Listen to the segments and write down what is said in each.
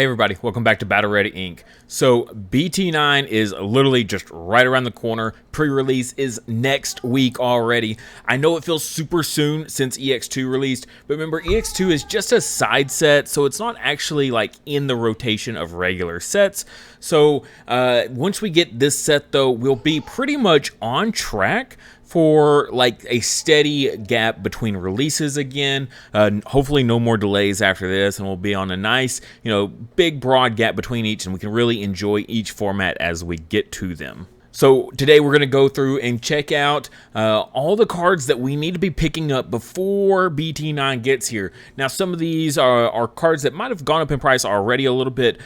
Hey everybody, welcome back to Battle Ready Inc. So BT9 is literally just right around the corner. Pre-release is next week already. I know it feels super soon since EX2 released, but remember EX2 is just a side set, so it's not actually like in the rotation of regular sets. So once we get this set though, we'll be pretty much on track for like a steady gap between releases again. Hopefully no more delays after this, and we'll be on a nice, big broad gap between each, and we can really enjoy each format as we get to them. So today we're going to go through and check out all the cards that we need to be picking up before BT9 gets here. Now some of these are cards that might have gone up in price already a little bit.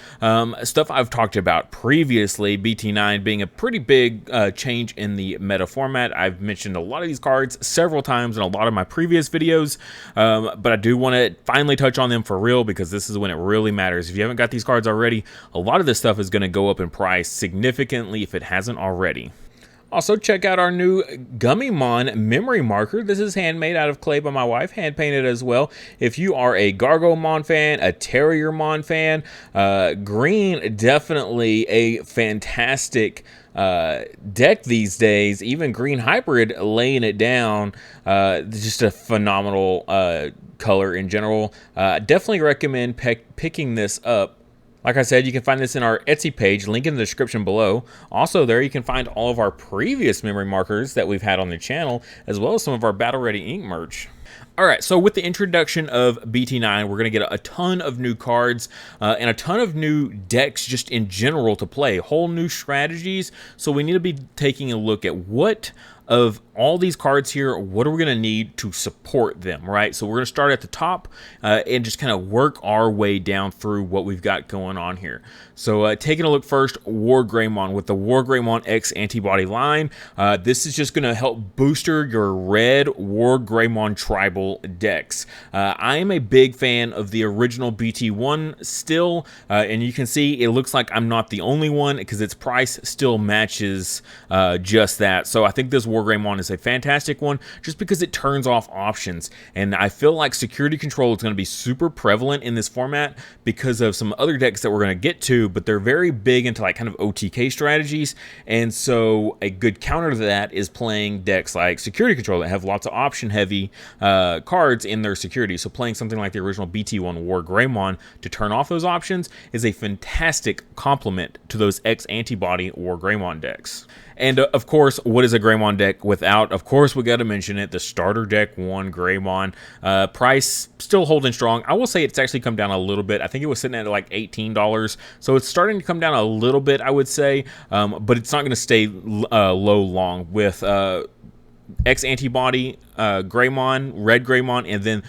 Stuff I've talked about previously, BT9 being a pretty big change in the meta format. I've mentioned a lot of these cards several times in a lot of my previous videos, but I do want to finally touch on them for real because this is when it really matters. If you haven't got these cards already, a lot of this stuff is going to go up in price significantly if it hasn't already. Also, check out our new Gaiomon memory marker. This is handmade out of clay by my wife, hand painted as well. If you are a Gallantmon fan, a Terriermon fan, green definitely a fantastic deck these days. Even green hybrid laying it down, just a phenomenal color in general. Definitely recommend picking this up. Like I said, you can find this in our Etsy page, link in the description below. Also there you can find all of our previous memory markers that we've had on the channel, as well as some of our Battle Ready Inc. merch. Alright, so with the introduction of BT9, we're going to get a ton of new cards and a ton of new decks just in general to play. Whole new strategies, so we need to be taking a look at what of all these cards here, what are we going to need to support them, right? So we're going to start at the top and just kind of work our way down through what we've got going on here. So taking a look first, ShineGreymon with the ShineGreymon X antibody line. This is just going to help booster your red ShineGreymon tribal decks. I am a big fan of the original BT1 still, and you can see it looks like I'm not the only one because its price still matches just that. So I think this ShineGreymon is a fantastic one just because it turns off options, and I feel like security control is going to be super prevalent in this format because of some other decks that we're going to get to, but they're very big into like kind of OTK strategies, and so a good counter to that is playing decks like security control that have lots of option heavy cards in their security. So playing something like the original BT1 ShineGreymon to turn off those options is a fantastic complement to those X antibody ShineGreymon decks. And of course, what is a Greymon deck without? Of course, we got to mention it, the starter deck one Greymon. Price still holding strong. I will say it's actually come down a little bit. I think it was sitting at like $18, so it's starting to come down a little bit, I would say, but it's not going to stay low long with X antibody Greymon, red Greymon, and then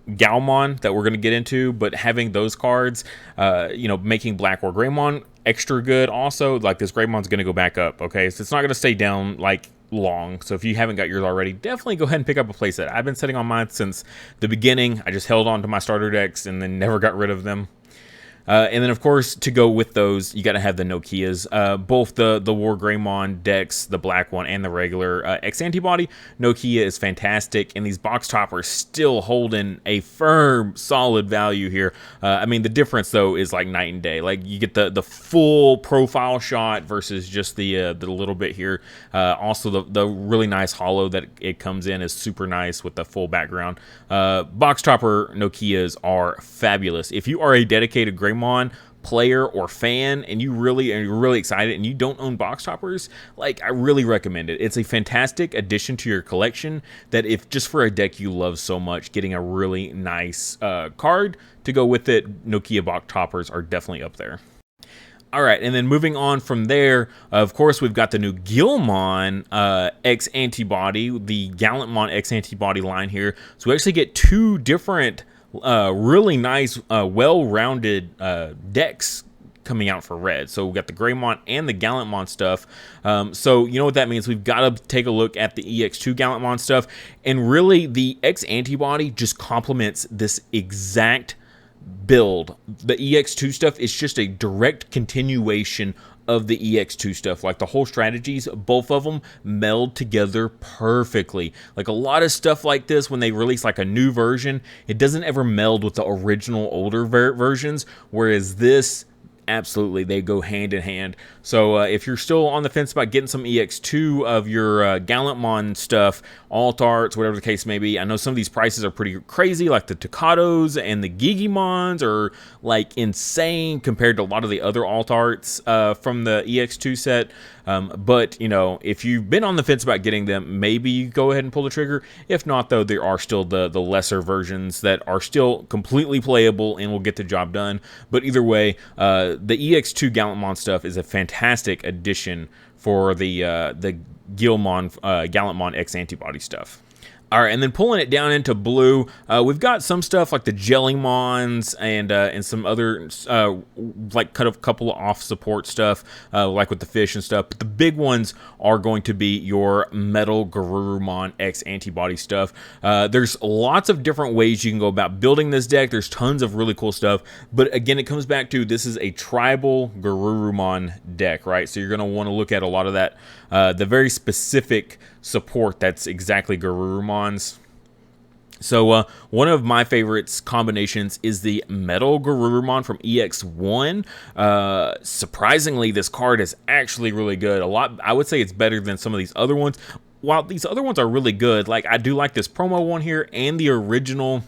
Gallantmon that we're going to get into. But having those cards, making black ShineGreymon extra good also. Like this Greymon's going to go back up, okay? So it's not going to stay down like long. So if you haven't got yours already, definitely go ahead and pick up a playset. I've been sitting on mine since the beginning. I just held on to my starter decks and then never got rid of them. And then, of course, to go with those, you got to have the Nokias. Both the ShineGreymon decks, the black one and the regular X antibody. Nokia is fantastic, and these box toppers still holding a firm, solid value here. I mean, the difference though is like night and day. Like you get the full profile shot versus just the little bit here. Also, the really nice hollow that it comes in is super nice with the full background. Box topper Nokias are fabulous. If you are a dedicated Greymon player or fan and you're really excited and you don't own box toppers, like I really recommend it. It's a fantastic addition to your collection that if just for a deck you love so much, getting a really nice card to go with it, Nokia box toppers are definitely up there. All right, and then moving on from there, of course, we've got the new Gallantmon X antibody, the Gallantmon X antibody line here. So we actually get two different really nice, well-rounded decks coming out for red. So we've got the Greymon and the Gallantmon stuff. So you know what that means. We've got to take a look at the EX2 Gallantmon stuff. And really, the X antibody just complements this exact build. The EX2 stuff is just a direct continuation of the EX2 stuff. Like the whole strategies, both of them meld together perfectly. Like a lot of stuff like this, when they release like a new version, it doesn't ever meld with the original older versions, whereas this, absolutely, they go hand in hand. So if you're still on the fence about getting some EX2 of your Gallantmon stuff, alt arts, whatever the case may be, I know some of these prices are pretty crazy, like the Tokados and the Digimons are like insane compared to a lot of the other alt arts from the EX2 set. But, you know, if you've been on the fence about getting them, maybe you go ahead and pull the trigger. If not, though, there are still the lesser versions that are still completely playable and will get the job done. But either way, the EX2 Gallantmon stuff is a fantastic addition for the Gallantmon X antibody stuff. All right, and then pulling it down into blue, we've got some stuff like the Jellymons and some other like cut a couple of off support stuff, like with the fish and stuff. But the big ones are going to be your Metal Garurumon X antibody stuff. There's lots of different ways you can go about building this deck. There's tons of really cool stuff. But again, it comes back to this is a tribal Garurumon deck, right? So you're going to want to look at a lot of that, the very specific support that's exactly Garurumon's. So one of my favorites combinations is the Metal Garurumon from EX1. Surprisingly, this card is actually really good. I would say it's better than some of these other ones. While these other ones are really good, like I do like this promo one here, and the original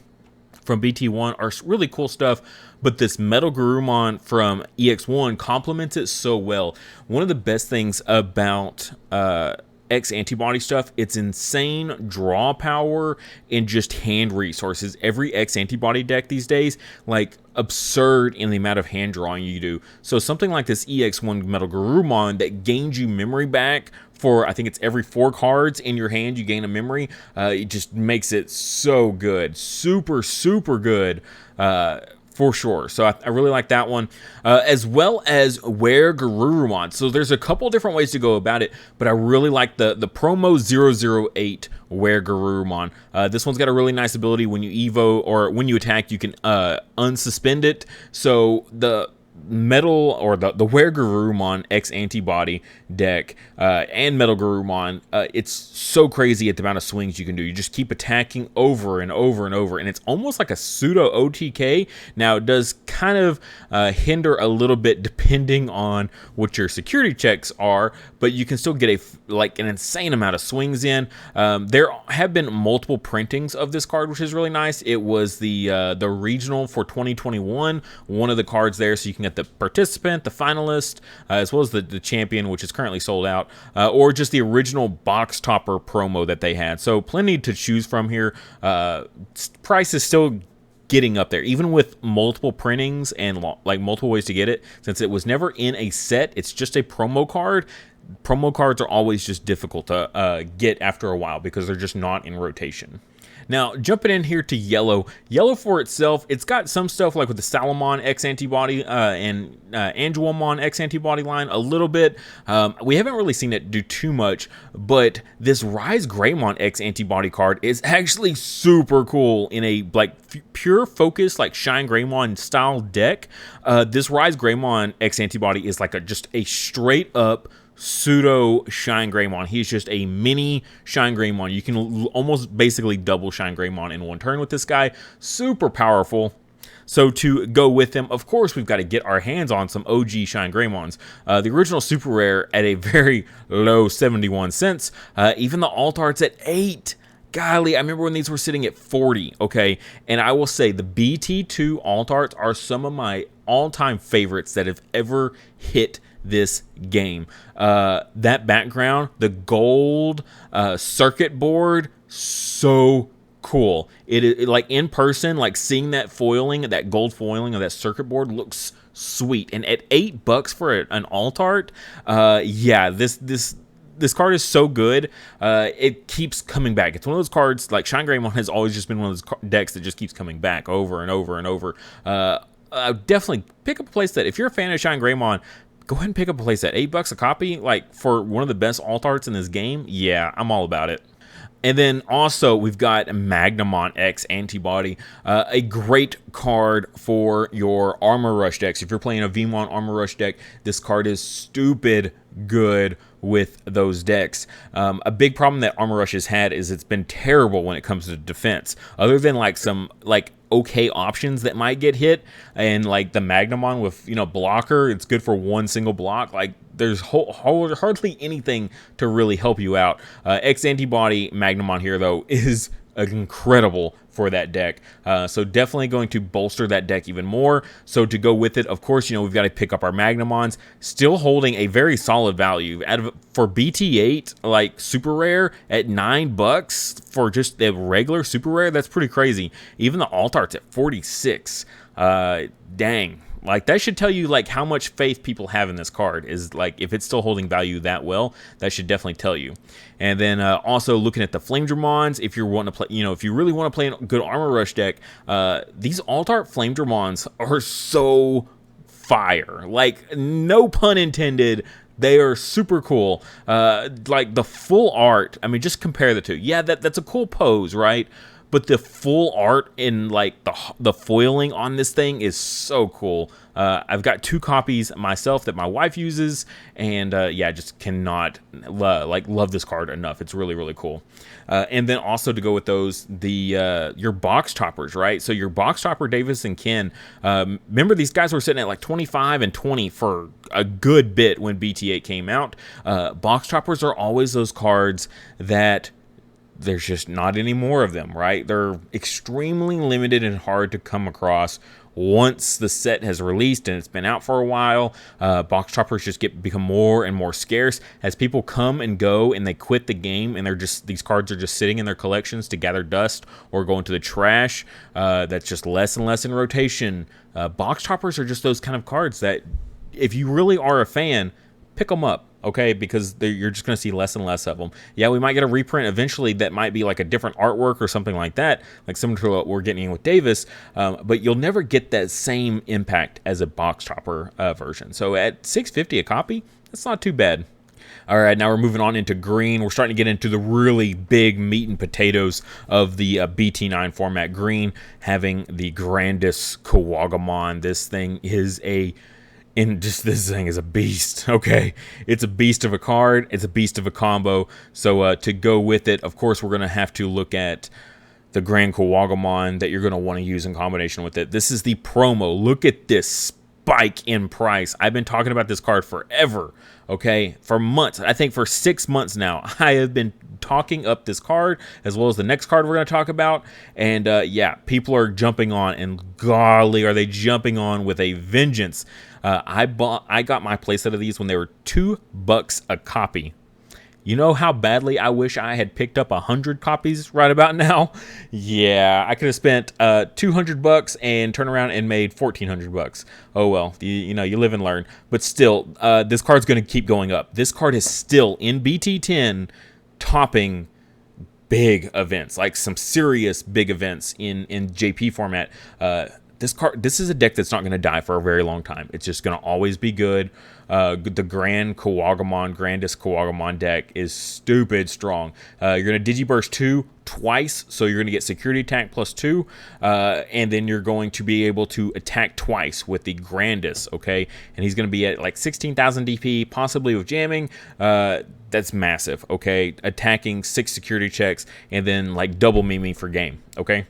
from BT1 are really cool stuff, but this Metal Garurumon from EX1 complements it so well. One of the best things about X antibody stuff, it's insane draw power and just hand resources. Every X antibody deck these days, like absurd in the amount of hand drawing you do. So something like this EX1 Metal Garurumon that gains you memory back for, I think it's every 4 cards in your hand you gain a memory. It just makes it so good. Super, super good. For sure. So I really like that one, as well as Wear Garurumon. So there's a couple different ways to go about it, but I really like the promo 008 Wear Garurumon. This one's got a really nice ability. When you evo or when you attack, you can unsuspend it. So the Metal or the Wear Garurumon X antibody deck and Metal Garurumon, it's so crazy at the amount of swings you can do. You just keep attacking over and over and over, and it's almost like a pseudo OTK. Now it does kind of hinder a little bit depending on what your security checks are, but you can still get an insane amount of swings in. There have been multiple printings of this card, which is really nice. It was the regional for 2021, one of the cards there, so you can get the participant, the finalist, as well as the champion, which is currently sold out, or just the original box topper promo that they had. So plenty to choose from here. Price is still getting up there, even with multiple printings and like multiple ways to get it. Since it was never in a set, it's just a promo card. Promo cards are always just difficult to get after a while because they're just not in rotation. Now, jumping in here to yellow. Yellow for itself, it's got some stuff like with the Salamon X antibody and Anduamon X antibody line a little bit. We haven't really seen it do too much, but this ShineGreymon X antibody card is actually super cool in a like pure focus like ShineGreymon style deck. This ShineGreymon X antibody is like just a straight up pseudo ShineGreymon. He's just a mini ShineGreymon. You can almost basically double ShineGreymon in one turn with this guy. Super powerful. So to go with him, of course, we've got to get our hands on some OG ShineGreymons. The original super rare at a very low 71 cents. Even the alt arts at 8. Golly, I remember when these were sitting at 40, okay? And I will say the BT2 alt arts are some of my all-time favorites that have ever hit this game. That background, the gold circuit board, so cool. It like in person, like seeing that foiling, that gold foiling of that circuit board looks sweet. And at $8 for an alt art, yeah, this card is so good. It keeps coming back. It's one of those cards, like ShineGreymon has always just been one of those decks that just keeps coming back over and over and over. Definitely pick up a place that, if you're a fan of ShineGreymon, go ahead and pick up a place at $8 a copy, like for one of the best alt arts in this game. Yeah, I'm all about it. And then also we've got Magnamon X Antibody, a great card for your Armor Rush decks. If you're playing a VMon Armor Rush deck, this card is stupid good with those decks. A big problem that Armor Rush has had is it's been terrible when it comes to defense. Other than like some like okay options that might get hit, and like the Magnamon with, you know, blocker, it's good for one single block. Like there's hardly anything to really help you out. X Antibody Magnamon here though is incredible for that deck. So definitely going to bolster that deck even more. So to go with it, of course, you know, we've got to pick up our Magnamons, still holding a very solid value. For BT8, like super rare at $9 for just the regular super rare, that's pretty crazy. Even the alt art's at 46. Dang. Like, that should tell you, like, how much faith people have in this card. Is, like, if it's still holding value that well, that should definitely tell you. And then, also looking at the Flamedramons, if you're wanting to play, you know, if you really want to play a good Armor Rush deck, these Alt-Art Flamedramons are so fire. Like, no pun intended. They are super cool. Like, the full art, I mean, just compare the two. Yeah, that's a cool pose, right? But the full art in like the foiling on this thing is so cool. I've got 2 copies myself that my wife uses, and yeah, I just cannot love this card enough. It's really, really cool. And then also to go with those, your box toppers, right? So your box topper Davis and Ken. Remember, these guys were sitting at like 25 and 20 for a good bit when BT8 came out. Box toppers are always those cards that there's just not any more of them, right? They're extremely limited and hard to come across. Once the set has released and it's been out for a while, box toppers just become more and more scarce as people come and go and they quit the game, and these cards are just sitting in their collections to gather dust or go into the trash. That's just less and less in rotation. Box toppers are just those kind of cards that, if you really are a fan, pick them up. Okay, because you're just going to see less and less of them. Yeah, we might get a reprint eventually that might be like a different artwork or something like that, like similar to what we're getting in with Davis, but you'll never get that same impact as a box topper version. So at $6.50 a copy, that's not too bad. All right, now we're moving on into green. We're starting to get into the really big meat and potatoes of the BT9 format. Green having the GrandisKuwagamon. This thing is this thing is a beast, okay? It's a beast of a card. It's a beast of a combo. So to go with it, of course, we're going to have to look at the GrandisKuwagamon that you're going to want to use in combination with it. This is the promo. Look at this spike in price. I've been talking about this card forever, okay? For months. I think for 6 months now, I have been talking up this card as well as the next card we're going to talk about. And yeah, people are jumping on, and golly, are they jumping on with a vengeance. I got my playset of these when they were $2 a copy. You know how badly I wish I had picked up 100 copies right about now? Yeah, I could have spent $200 and turned around and made $1,400. Oh well, you know, you live and learn. But still, this card's going to keep going up. This card is still in BT10 topping big events, like some serious big events in JP format. This is a deck that's not going to die for a very long time. It's just going to always be good. The GrandisKuwagamon deck is stupid strong. You're going to Digiburst 2 twice, so you're going to get security attack +2, and then you're going to be able to attack twice with the Grandis, okay? And he's going to be at like 16,000 DP, possibly with jamming. That's massive, okay? Attacking 6 security checks, and then like double meming for game, okay?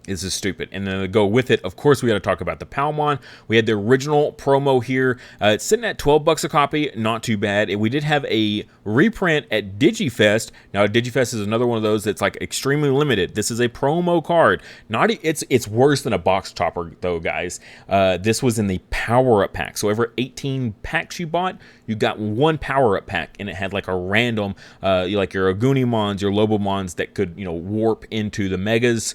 This is stupid. And then to go with it, of course, we got to talk about the Palmon. We had the original promo here. It's sitting at $12 a copy. Not too bad. And we did have a reprint at DigiFest. Now, DigiFest is another one of those that's like extremely limited. This is a promo card. It's worse than a box topper, though, guys. This was in the power-up pack. So every 18 packs you bought, you got one power-up pack, and it had like a random, like your Agunimons, your Lobomons that could, you know, warp into the Megas,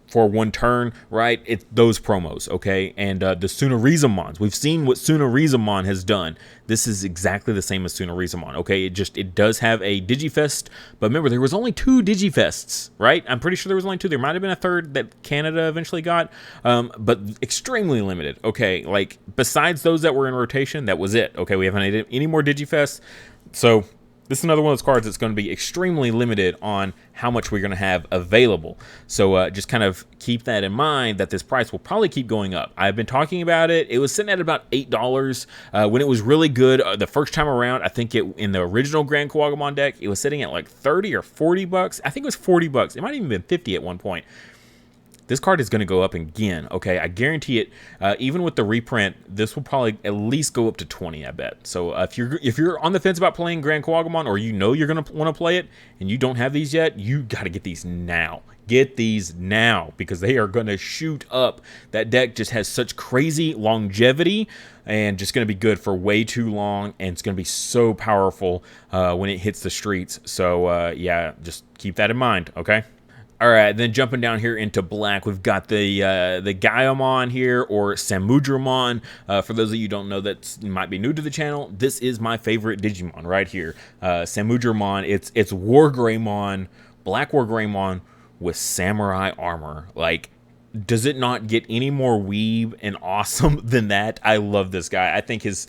for one turn, right? It's those promos, okay? And the Tsunarizamons, we've seen what Tsunarizamon has done. This is exactly the same as Tsunarizamon, okay? It does have a Digifest, but remember, there was only 2 Digifests, right? I'm pretty sure there was only 2. There might have been a third that Canada eventually got, but extremely limited, okay? Like, besides those that were in rotation, that was it, okay? We haven't had any more Digifests, so this is another one of those cards that's going to be extremely limited on how much we're going to have available. So just kind of keep that in mind, that this price will probably keep going up. I've been talking about it. It was sitting at about $8 when it was really good the first time around. I think in the original GrandisKuwagamon deck, it was sitting at like 30 or 40 bucks. I think it was 40 bucks. It might have even been 50 at one point. This card is going to go up again, okay? I guarantee it. Even with the reprint, this will probably at least go up to 20, I bet. So if you're on the fence about playing GrandisKuwagamon, or you know you're going to want to play it and you don't have these yet, you got to get these now. Get these now, because they are going to shoot up. That deck just has such crazy longevity and just going to be good for way too long, and it's going to be so powerful when it hits the streets. So yeah, just keep that in mind, okay? All right, then jumping down here into black, we've got the Gaiomon here, or ShineGreymon. For those of you who don't know, that might be new to the channel, this is my favorite Digimon right here. ShineGreymon, it's WarGreymon, Black WarGreymon with samurai armor. Like, does it not get any more weeb and awesome than that? I love this guy. I think his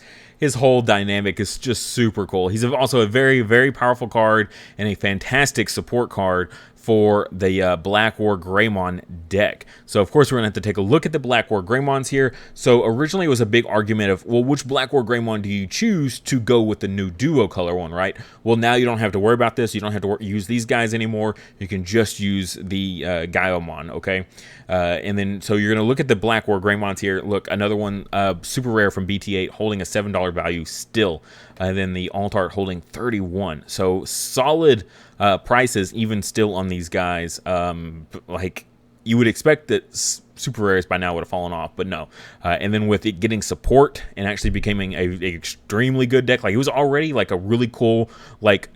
whole dynamic is just super cool. He's also a very, very powerful card and a fantastic support card for the Black WarGreymon deck. So, of course, we're going to have to take a look at the Black WarGreymons here. So, originally, it was a big argument of, well, which Black WarGreymon do you choose to go with the new duo color one, right? Well, now you don't have to worry about this. You don't have to use these guys anymore. You can just use the Gaiomon, okay? And then, so you're going to look at the Black WarGreymons here. Look, another one, super rare from BT8, holding a $7 value still. And then the alt art holding 31. So, solid prices even still on these guys. Like, you would expect that super rares by now would have fallen off, but no. And then with it getting support and actually becoming a extremely good deck, like, it was already like a really cool, like,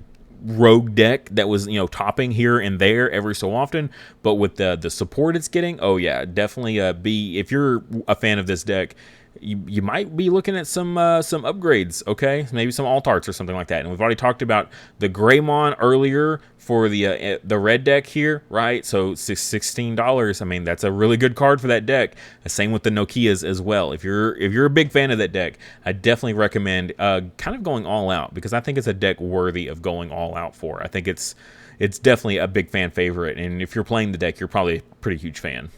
rogue deck that was, you know, topping here and there every so often, but with the support it's getting, oh yeah, definitely if you're a fan of this deck, you might be looking at some upgrades, okay? Maybe some alt arts or something like that. And we've already talked about the Greymon earlier for the red deck here, right? So $16. I mean, that's a really good card for that deck. Same with the Nokias as well. If you're a big fan of that deck, I definitely recommend kind of going all out, because I think it's a deck worthy of going all out for. I think it's definitely a big fan favorite, and if you're playing the deck, you're probably a pretty huge fan.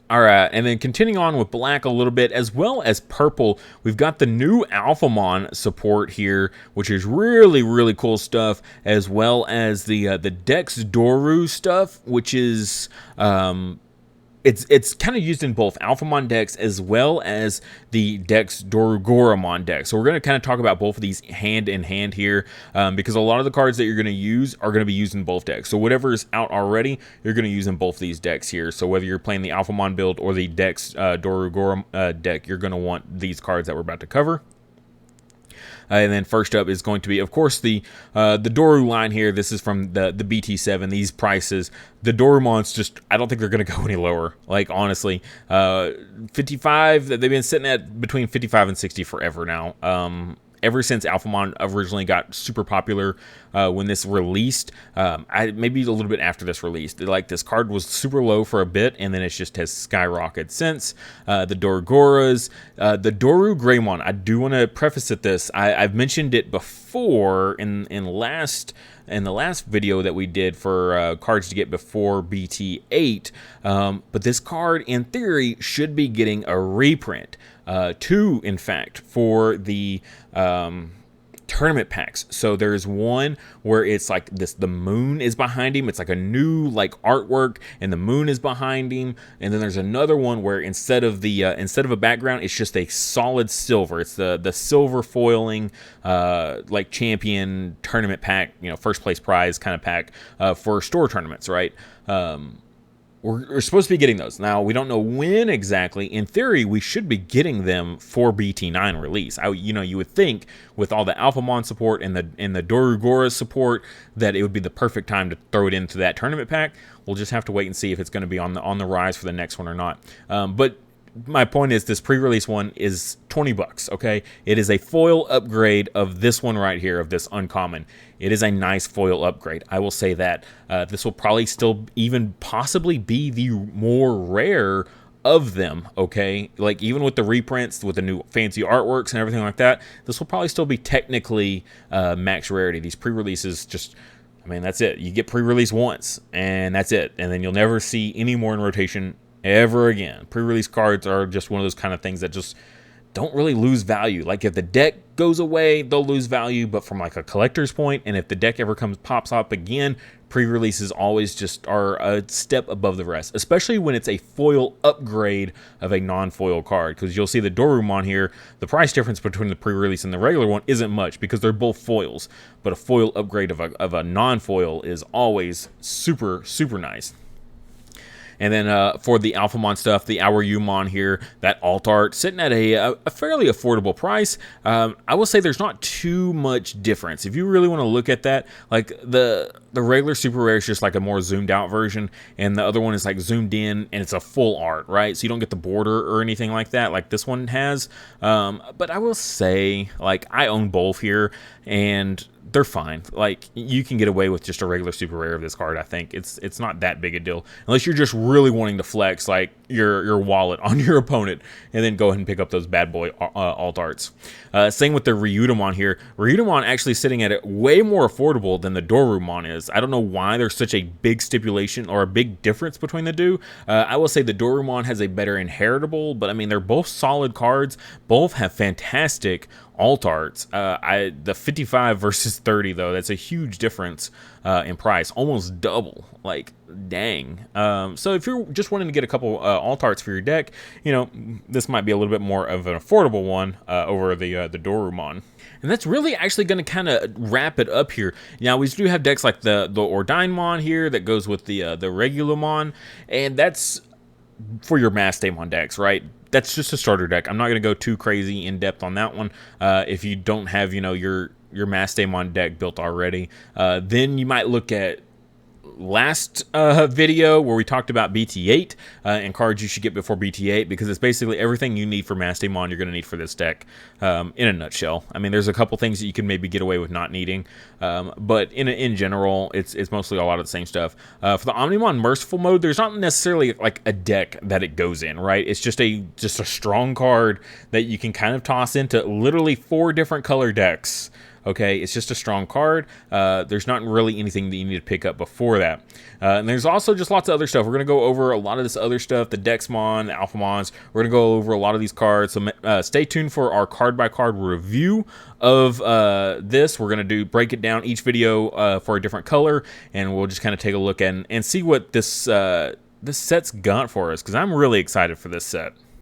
All right, and then continuing on with black a little bit, as well as purple, we've got the new Alphamon support here, which is really, really cool stuff, as well as the Dex Doru stuff, which is it's kind of used in both Alphamon decks as well as the Dex Dorugoramon deck. So we're going to kind of talk about both of these hand in hand here, because a lot of the cards that you're going to use are going to be used in both decks. So whatever is out already, you're going to use in both these decks here. So whether you're playing the Alphamon build or the Dex Dorugoram deck, you're going to want these cards that we're about to cover. And then first up is going to be, of course, the Doru line here. This is from the BT7. These prices, the Dorumons, just, I don't think they're going to go any lower. Like, honestly, 55. They've been sitting at between 55 and 60 forever now. Ever since Alphamon originally got super popular when this released, maybe a little bit after this released, like, this card was super low for a bit, and then it just has skyrocketed since. The Dorugoras, the WarGreymon, I do want to preface at this. I've mentioned it before in the last video that we did for cards to get before BT8, but this card, in theory, should be getting a reprint. Two, in fact, for the tournament packs. So there's one where it's like this, the moon is behind him. It's like a new, like, artwork, and the moon is behind him. And then there's another one where instead of a background, it's just a solid silver. It's the silver foiling, like, champion tournament pack, you know, first place prize kind of pack for store tournaments, right? We're supposed to be getting those. Now, we don't know when exactly. In theory, we should be getting them for BT9 release. You would think with all the Alphamon support and the Dorugora support that it would be the perfect time to throw it into that tournament pack. We'll just have to wait and see if it's going to be on the rise for the next one or not. But my point is, this pre-release one is $20, okay? It is a foil upgrade of this one right here, of this uncommon. It is a nice foil upgrade, I will say that. This will probably still even possibly be the more rare of them, okay? Like, even with the reprints, with the new fancy artworks and everything like that, this will probably still be technically max rarity. These pre-releases just, I mean, that's it. You get pre-release once, and that's it. And then you'll never see any more in rotation ever again. Pre-release cards are just one of those kind of things that just don't really lose value. Like, if the deck goes away, they'll lose value, but from like a collector's point, and if the deck ever pops up again, pre-releases always just are a step above the rest, especially when it's a foil upgrade of a non-foil card, because you'll see the Dorumon here, the price difference between the pre-release and the regular one isn't much because they're both foils, but a foil upgrade of a non-foil is always super, super nice. And then for the Alphamon stuff, the Gaiomon here, that alt art, sitting at a fairly affordable price. I will say there's not too much difference. If you really want to look at that, like the regular super rare is just like a more zoomed out version, and the other one is like zoomed in, and it's a full art, right? So you don't get the border or anything like that, like this one has. But I will say, like, I own both here, and they're fine. Like, you can get away with just a regular super rare of this card. I think it's not that big a deal, unless you're just really wanting to flex like your wallet on your opponent, and then go ahead and pick up those bad boy alt arts. Same with the Ryudamon here. Ryudamon actually sitting at it way more affordable than the Dorumon is. I don't know why there's such a big stipulation or a big difference between the two. I will say the Dorumon has a better inheritable, but I mean, they're both solid cards. Both have fantastic alt arts. The 55 versus 30 though, that's a huge difference in price, almost double. Like, dang. So if you're just wanting to get a couple alt arts for your deck, you know, this might be a little bit more of an affordable one over the Dorumon. And that's really actually going to kind of wrap it up here. Now, we do have decks like the Ordainemon here that goes with the Regulamon, and that's for your Magnamon decks, right? That's just a starter deck. I'm not going to go too crazy in depth on that one. If you don't have, you know, your Magnamon deck built already, then you might look at last video where we talked about BT8 and cards you should get before BT8, because it's basically everything you need for Magnamon you're going to need for this deck in a nutshell. I mean, there's a couple things that you can maybe get away with not needing, but in general, it's mostly a lot of the same stuff. For the Omnimon Merciful mode, there's not necessarily like a deck that it goes in, right? It's just a strong card that you can kind of toss into literally 4 different color decks. Okay, it's just a strong card. There's not really anything that you need to pick up before that. And there's also just lots of other stuff. We're going to go over a lot of this other stuff, the Dexmon, the Alphamons. We're going to go over a lot of these cards. So stay tuned for our card-by-card review of this. We're going to break it down each video for a different color, and we'll just kind of take a look and see what this set's got for us, because I'm really excited for this set.